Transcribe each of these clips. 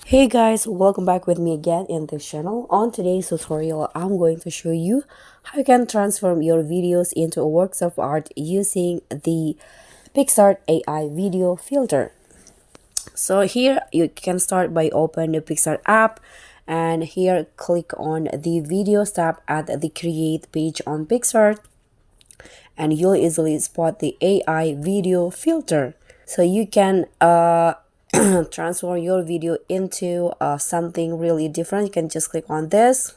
Hey guys, welcome back with me again in this channel. On today's tutorial, I'm going to show you how you can transform your videos into works of art using the Picsart AI Video Filter. So here you can start by open the Picsart app, and here click on the videos tab at the create page on Picsart, and you'll easily spot the AI video filter. So you can transform your video into something really different. You can just click on this.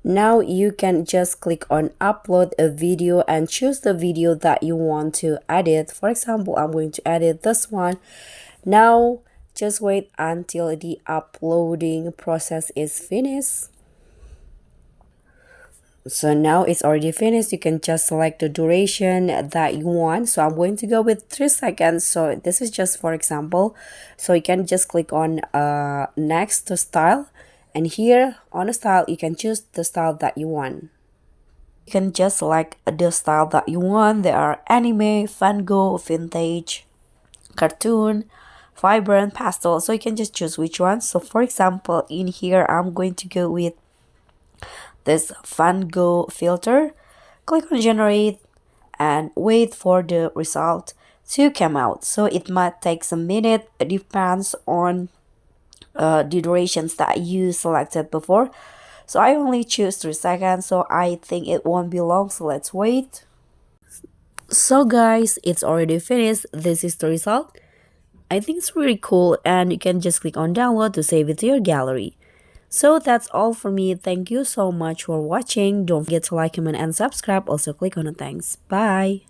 Now you can just click on upload a video and choose the video that you want to edit. For example, I'm going to edit this one. Now just wait until the uploading process is finished. So now it's already finished. You can just select the duration that you want. So I'm going to go with 3 seconds. So this is just for example. So you can just click on next to style, and here on the style you can choose the style that you want. You can just select the style that you want. There are anime, Van Gogh, vintage, cartoon, vibrant, pastel. So you can just choose which one. So for example, in here I'm going to go with this Van Gogh filter. Click on generate and wait for the result to come out. So it might take some minute. It depends on the durations that you selected before. So I only choose 3 seconds, so I think it won't be long, so let's wait. So guys, it's already finished. This is the result. I think it's really cool, and you can just click on download to save it to your gallery. So that's all for me. Thank you so much for watching. Don't forget to like, comment, and subscribe. Also click on the thanks. Bye.